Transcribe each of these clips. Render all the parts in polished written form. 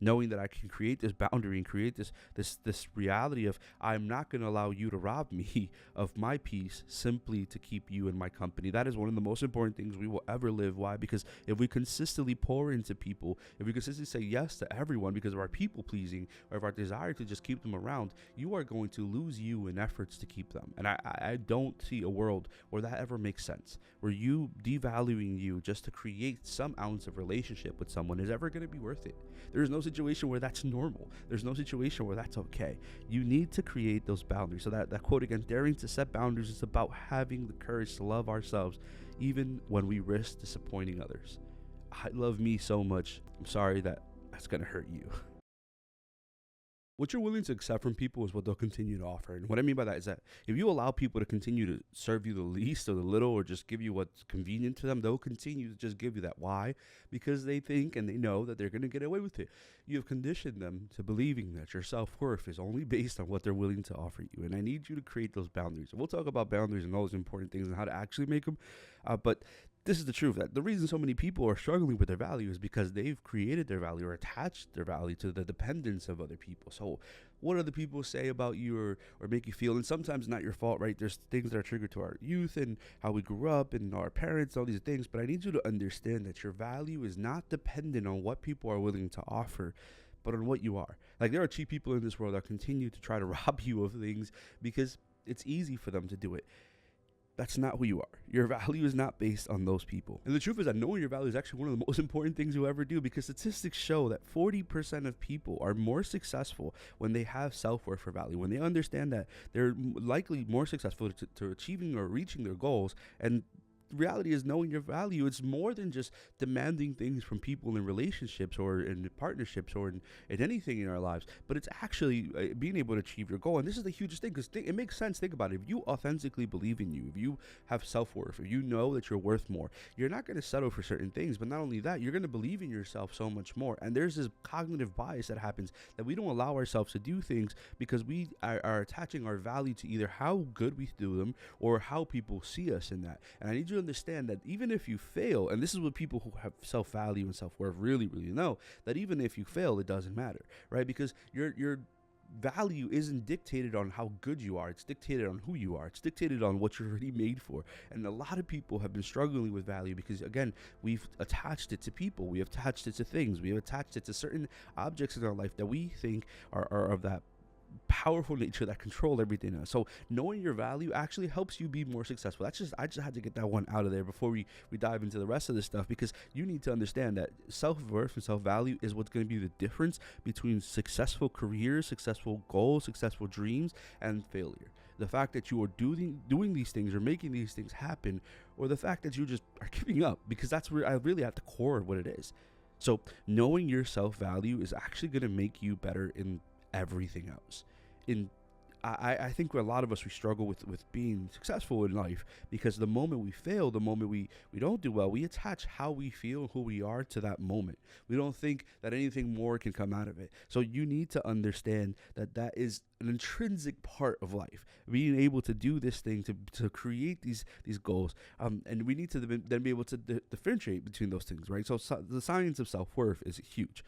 knowing that I can create this boundary and create this reality of, I'm not going to allow you to rob me of my peace simply to keep you in my company. That is one of the most important things we will ever live. Why? Because if we consistently pour into people, if we consistently say yes to everyone because of our people pleasing or of our desire to just keep them around, you are going to lose you in efforts to keep them. And I don't see a world where that ever makes sense, where you devaluing you just to create some ounce of relationship with someone is ever going to be worth it. There's no situation where that's normal. There's no situation where that's okay. You need to create those boundaries. So that quote again, daring to set boundaries is about having the courage to love ourselves even when we risk disappointing others. I love me so much. I'm sorry that that's going to hurt you. What you're willing to accept from people is what they'll continue to offer. And what I mean by that is that if you allow people to continue to serve you the least or the little or just give you what's convenient to them, they'll continue to just give you that. Why? Because they think and they know that they're going to get away with it. You have conditioned them to believing that your self-worth is only based on what they're willing to offer you. And I need you to create those boundaries. We'll talk about boundaries and all those important things and how to actually make them. But this is the truth, that the reason so many people are struggling with their value is because they've created their value or attached their value to the dependence of other people. So what other people say about you or make you feel, and sometimes not your fault, right? There's things that are triggered to our youth and how we grew up and our parents, all these things. But I need you to understand that your value is not dependent on what people are willing to offer, but on what you are. Like, there are cheap people in this world that continue to try to rob you of things because it's easy for them to do it. That's not who you are. Your value is not based on those people. And the truth is that knowing your value is actually one of the most important things you'll ever do, because statistics show that 40% of people are more successful when they have self-worth for value, when they understand that they're likely more successful to achieving or reaching their goals. And the reality is, knowing your value, it's more than just demanding things from people in relationships or in partnerships or in anything in our lives, but it's actually being able to achieve your goal. And this is the hugest thing, because it makes sense. Think about it. If you authentically believe in you, if you have self-worth, if you know that you're worth more, you're not going to settle for certain things. But not only that, you're going to believe in yourself so much more. And there's this cognitive bias that happens, that we don't allow ourselves to do things because we are attaching our value to either how good we do them or how people see us in that. And I need you to understand that even if you fail, and this is what people who have self-value and self-worth really know, that even if you fail, it doesn't matter, right? Because your value isn't dictated on how good you are. It's dictated on who you are. It's dictated on what you're already made for. And a lot of people have been struggling with value because, again, we've attached it to people. We have attached it to things. We have attached it to certain objects in our life that we think are of that powerful nature that control everything else. So knowing your value actually helps you be more successful. I just had to get that one out of there before we dive into the rest of this stuff, because you need to understand that self-worth and self-value is what's going to be the difference between successful careers, successful goals, successful dreams, and failure. The fact that you are doing these things or making these things happen, or the fact that you just are giving up, because that's really at the core of what it is. So knowing your self-value is actually going to make you better in everything else. I think a lot of us, we struggle with being successful in life because the moment we fail, the moment we don't do well, we attach how we feel and who we are to that moment. We don't think that anything more can come out of it. So you need to understand that that is an intrinsic part of life, being able to do this thing, to create these goals, and we need to then be able to differentiate between those things, right? So the science of self-worth is huge.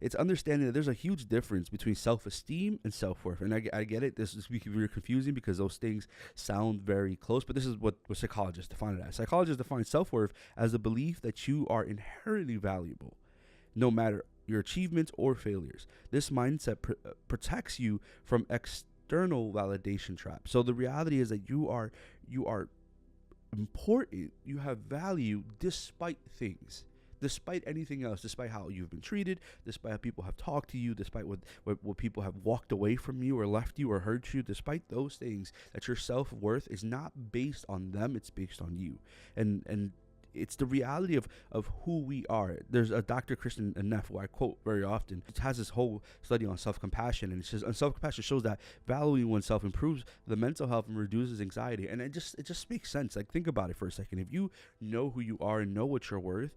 It's understanding that there's a huge difference between self-esteem and self-worth. And I get it. This is very confusing because those things sound very close, but this is what psychologists define it as. Psychologists define self-worth as the belief that you are inherently valuable, no matter your achievements or failures. This mindset protects you from external validation traps. So the reality is that you are important. You have value despite things. Despite anything else, despite how you've been treated, despite how people have talked to you, despite what people have walked away from you or left you or hurt you, despite those things, that your self-worth is not based on them, it's based on you. And it's the reality of who we are. There's a Dr. Kristen Neff, who I quote very often. It has this whole study on self-compassion, and it says, self-compassion shows that valuing oneself improves the mental health and reduces anxiety. And it just makes sense. Like, think about it for a second. If you know who you are and know what you're worth,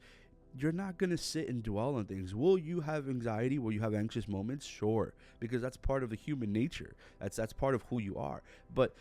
you're not going to sit and dwell on things. Will you have anxiety? Will you have anxious moments? Sure, because that's part of the human nature. That's part of who you are. But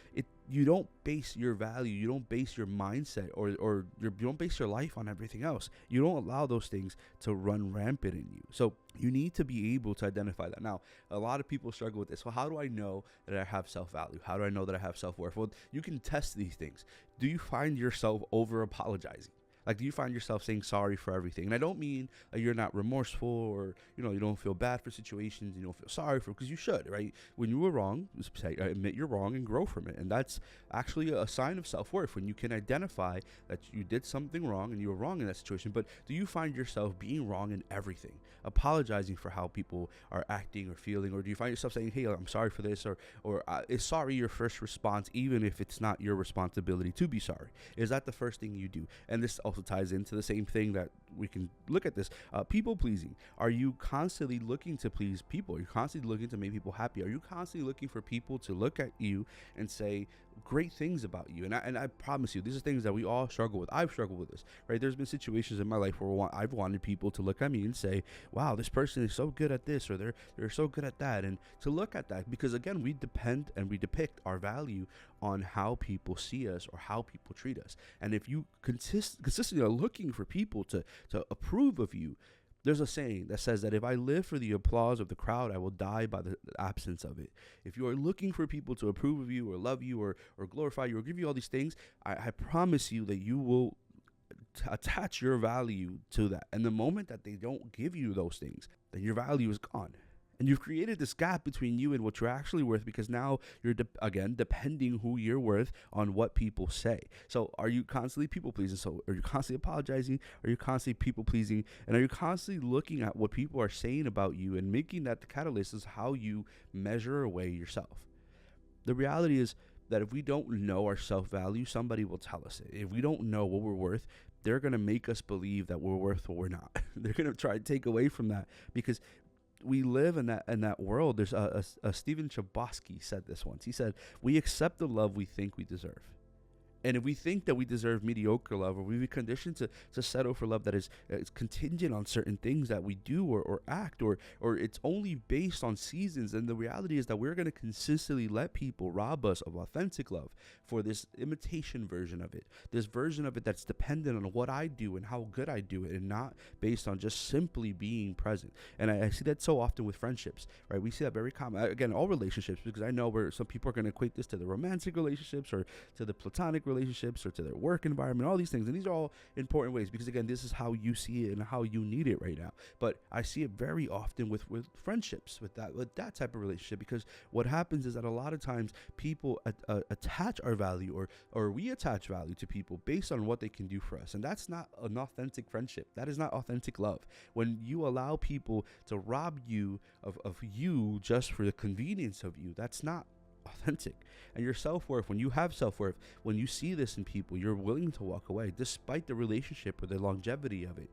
you don't base your value, you don't base your mindset you don't base your life on everything else. You don't allow those things to run rampant in you. So you need to be able to identify that. Now, a lot of people struggle with this. Well, how do I know that I have self-value? How do I know that I have self-worth? Well, you can test these things. Do you find yourself over apologizing? Like, do you find yourself saying sorry for everything? And I don't mean you're not remorseful or, you don't feel bad for situations, you don't feel sorry for, because you should, right? When you were wrong, admit you're wrong and grow from it. And that's actually a sign of self-worth, when you can identify that you did something wrong and you were wrong in that situation. But do you find yourself being wrong in everything, apologizing for how people are acting or feeling? Or do you find yourself saying, hey, I'm sorry for this, or is sorry your first response, even if it's not your responsibility to be sorry? Is that the first thing you do? And this also ties into the same thing that we can look at this. People pleasing. Are you constantly looking to please people? Are you constantly looking to make people happy? Are you constantly looking for people to look at you and say great things about you? And I promise you, these are things that we all struggle with. I've struggled with this, right? There's been situations in my life where I've wanted people to look at me and say, wow, this person is so good at this, or they're so good at that. And to look at that, because again, we depend and we depict our value on how people see us or how people treat us. And if you consistently are looking for people to approve of you, there's a saying that says that if I live for the applause of the crowd, I will die by the absence of it. If you are looking for people to approve of you or love you or glorify you or give you all these things, I promise you that you will attach your value to that. And the moment that they don't give you those things, then your value is gone. And you've created this gap between you and what you're actually worth, because now you're, again, depending who you're worth on what people say. So are you constantly people pleasing? So are you constantly apologizing? Are you constantly people pleasing? And are you constantly looking at what people are saying about you and making that the catalyst is how you measure away yourself? The reality is that if we don't know our self-value, somebody will tell us it. If we don't know what we're worth, they're going to make us believe that we're worth what we're not. They're going to try to take away from that, because we live in that world. There's a Stephen Chbosky said this once. He said, we accept the love we think we deserve. And if we think that we deserve mediocre love, or we've been conditioned to settle for love that is contingent on certain things that we do or act, or it's only based on seasons, and the reality is that we're going to consistently let people rob us of authentic love for this imitation version of it, this version of it that's dependent on what I do and how good I do it, and not based on just simply being present. And I see that so often with friendships, right? We see that very common, again, all relationships, because I know where some people are going to equate this to the romantic relationships or to the platonic relationships or to their work environment, all these things. And these are all important ways, because again, this is how you see it and how you need it right now. But I see it very often with friendships, with that type of relationship, because what happens is that a lot of times people attach our value, or we attach value to people based on what they can do for us. And that's not an authentic friendship. That is not authentic love. When you allow people to rob you of you just for the convenience of you, that's not authentic. And your self-worth, when you have self-worth, when you see this in people, you're willing to walk away despite the relationship or the longevity of it.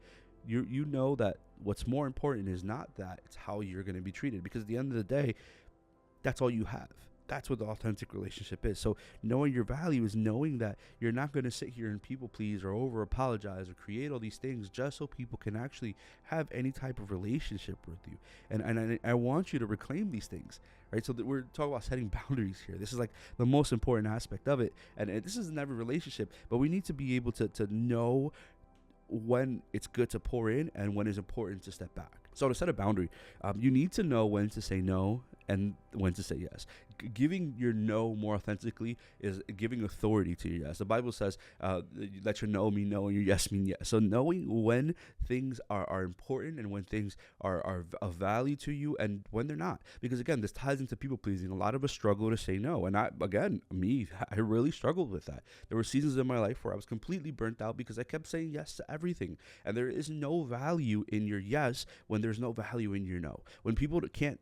You know that what's more important is not that, it's how you're going to be treated, because at the end of the day, that's all you have. That's what the authentic relationship is. So knowing your value is knowing that you're not going to sit here and people please or over apologize or create all these things just so people can actually have any type of relationship with you. And I want you to reclaim these things, right? So that we're talking about setting boundaries here. This is like the most important aspect of it. And this is in every relationship, but we need to be able to know when it's good to pour in and when it's important to step back. So to set a boundary, you need to know when to say no and when to say yes. Giving your no more authentically is giving authority to your yes. The Bible says, let your no mean no and your yes mean yes. So knowing when things are important and when things are of value to you and when they're not. Because again, this ties into people pleasing. A lot of us struggle to say no. And I really struggled with that. There were seasons in my life where I was completely burnt out because I kept saying yes to everything. And there is no value in your yes when there's no value in your no. When people can't,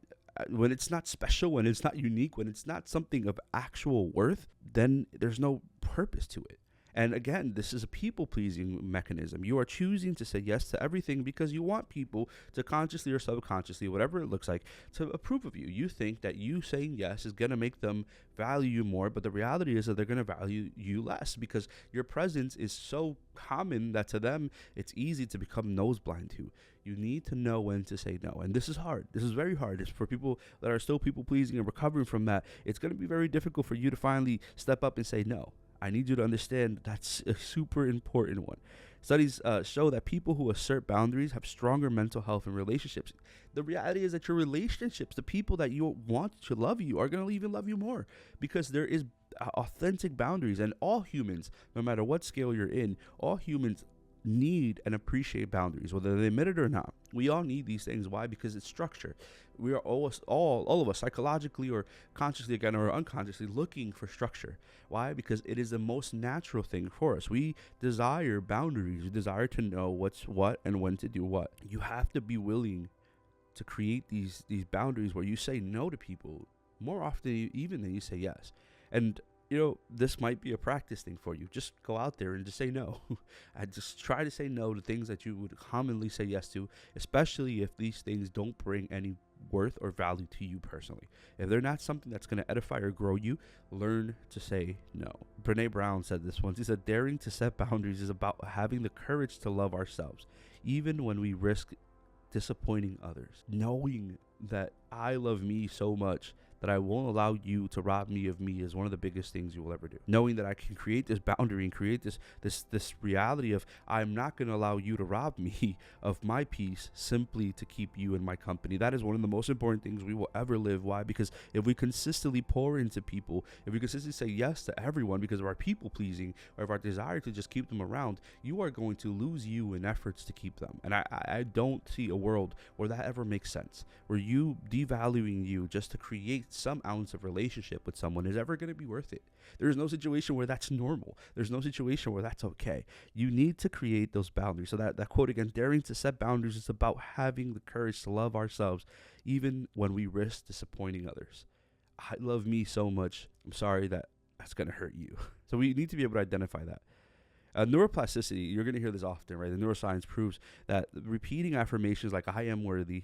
when it's not special, when it's not unique, when it's not something of actual worth, then there's no purpose to it. And again, this is a people pleasing mechanism. You are choosing to say yes to everything because you want people to consciously or subconsciously, whatever it looks like, to approve of you. You think that you saying yes is going to make them value you more, but the reality is that they're going to value you less because your presence is so common that to them it's easy to become nose blind to. You need to know when to say no. And this is hard. This is very hard. It's for people that are still people pleasing and recovering from that. It's going to be very difficult for you to finally step up and say no. I need you to understand that's a super important one. Studies show that people who assert boundaries have stronger mental health and relationships. The reality is that your relationships, the people that you want to love you, are going to even love you more because there is authentic boundaries. And all humans, no matter what scale you're in, all humans need and appreciate boundaries, whether they admit it or not. We all need these things. Why? Because it's structure. We are always, all of us, psychologically or consciously again or unconsciously, looking for structure. Why? Because it is the most natural thing for us. We desire boundaries. We desire to know what's what and when to do what. You have to be willing to create these boundaries where you say no to people more often even than you say yes. And this might be a practice thing for you. Just go out there and just say no. I just try to say no to things that you would commonly say yes to, especially if these things don't bring any worth or value to you personally. If they're not something that's going to edify or grow you, learn to say no. Brene Brown said this once. He said, daring to set boundaries is about having the courage to love ourselves, even when we risk disappointing others. Knowing that I love me so much that I won't allow you to rob me of me is one of the biggest things you will ever do. Knowing that I can create this boundary and create this reality of I'm not going to allow you to rob me of my peace simply to keep you in my company. That is one of the most important things we will ever live. Why? Because if we consistently pour into people, if we consistently say yes to everyone because of our people pleasing or of our desire to just keep them around, you are going to lose you in efforts to keep them. And I don't see a world where that ever makes sense, where you devaluing you just to create some ounce of relationship with someone is ever going to be worth it. There's no situation where that's normal. There's no situation where that's okay. You need to create those boundaries. So that quote again, daring to set boundaries is about having the courage to love ourselves even when we risk disappointing others. I love me so much. I'm sorry that that's going to hurt you. So we need to be able to identify that. Neuroplasticity, you're going to hear this often, right? The neuroscience proves that repeating affirmations like I am worthy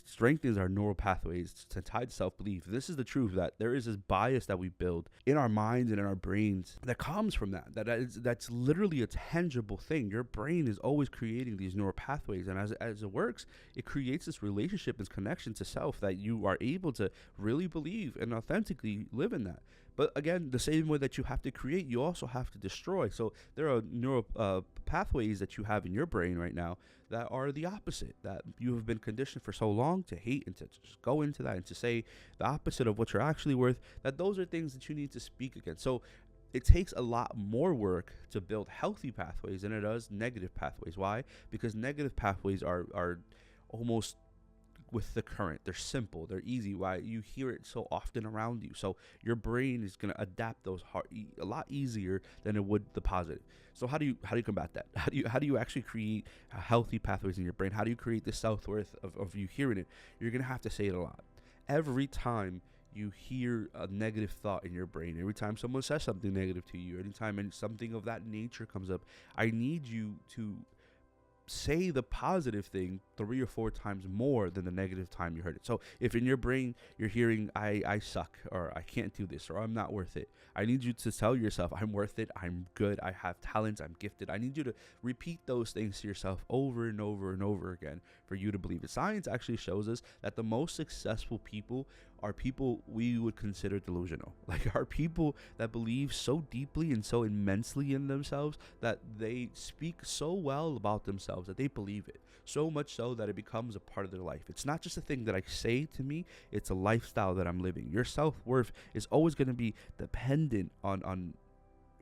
strengthens our neural pathways tied to self-belief. This is the truth, that there is this bias that we build in our minds and in our brains that comes from that's literally a tangible thing. Your brain is always creating these neural pathways, and as it works, it creates this relationship and connection to self that you are able to really believe and authentically live in that. But again, the same way that you have to create, you also have to destroy. So there are neural pathways that you have in your brain right now that are the opposite, that you have been conditioned for so long to hate and to just go into that and to say the opposite of what you're actually worth, that those are things that you need to speak against. So it takes a lot more work to build healthy pathways than it does negative pathways. Why? Because negative pathways are almost with the current. They're simple, they're easy. Why? You hear it so often around you, so your brain is going to adapt those a lot easier than it would the positive. So how do you combat that? How do you actually create healthy pathways in your brain? How do you create the self-worth of you hearing it? You're going to have to say it a lot. Every time you hear a negative thought in your brain, every time someone says something negative to you, anytime something of that nature comes up, I need you to say the positive thing 3 or 4 times more than the negative time you heard it. So if in your brain you're hearing I suck, or I can't do this, or I'm not worth it, I need you to tell yourself I'm worth it, I'm good, I have talents, I'm gifted. I need you to repeat those things to yourself over and over and over again for you to believe it. Science actually shows us that the most successful people are people we would consider delusional. Like, are people that believe so deeply and so immensely in themselves that they speak so well about themselves that they believe it. So much so that it becomes a part of their life. It's not just a thing that I say to me, it's a lifestyle that I'm living. Your self-worth is always going to be dependent on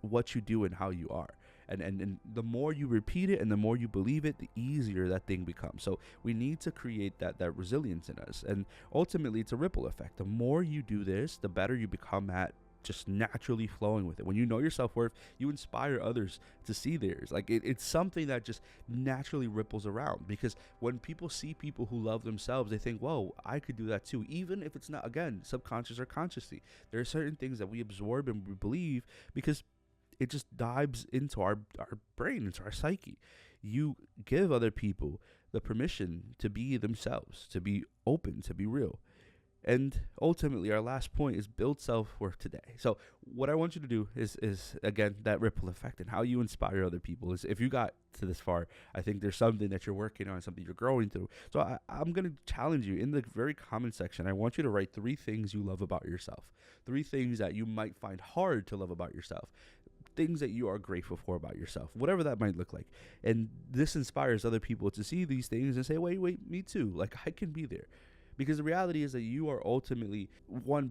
what you do and how you are. And the more you repeat it and the more you believe it, the easier that thing becomes. So we need to create that resilience in us. And ultimately, it's a ripple effect. The more you do this, the better you become at just naturally flowing with it. When you know your self-worth, you inspire others to see theirs. Like it's something that just naturally ripples around, because when people see people who love themselves, they think, whoa, I could do that too. Even if it's not, again, subconscious or consciously, there are certain things that we absorb and we believe because it just dives into our brain, into our psyche. You give other people the permission to be themselves, to be open, to be real. And ultimately, our last point is build self-worth today. So what I want you to do is again, that ripple effect and how you inspire other people. Is if you got to this far, I think there's something that you're working on, something you're growing through. So I'm going to challenge you in the very comment section. I want you to write 3 things you love about yourself, 3 things that you might find hard to love about yourself, things that you are grateful for about yourself, whatever that might look like. And this inspires other people to see these things and say, wait, me too. Like, I can be there. Because the reality is that you are ultimately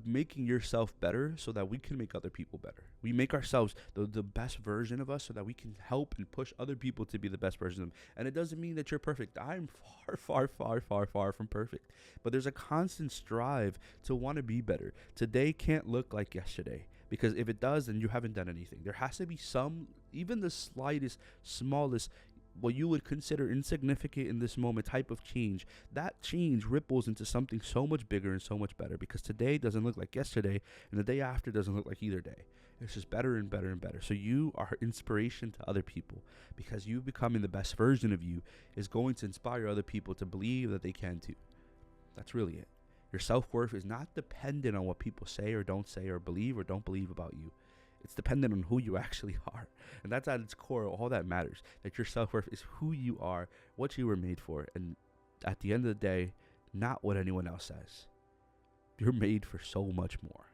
making yourself better so that we can make other people better. We make ourselves the best version of us so that we can help and push other people to be the best version of them. And it doesn't mean that you're perfect. I'm far from perfect. But there's a constant strive to want to be better. Today can't look like yesterday. Because if it does, then you haven't done anything. There has to be some, even the slightest, smallest, what you would consider insignificant in this moment type of change. That change ripples into something so much bigger and so much better, because today doesn't look like yesterday and the day after doesn't look like either day. It's just better and better and better. So you are inspiration to other people, because you becoming the best version of you is going to inspire other people to believe that they can too. That's really it. Your self-worth is not dependent on what people say or don't say or believe or don't believe about you. It's dependent on who you actually are. And that's at its core all that matters. That your self-worth is who you are, what you were made for. And at the end of the day, not what anyone else says. You're made for so much more.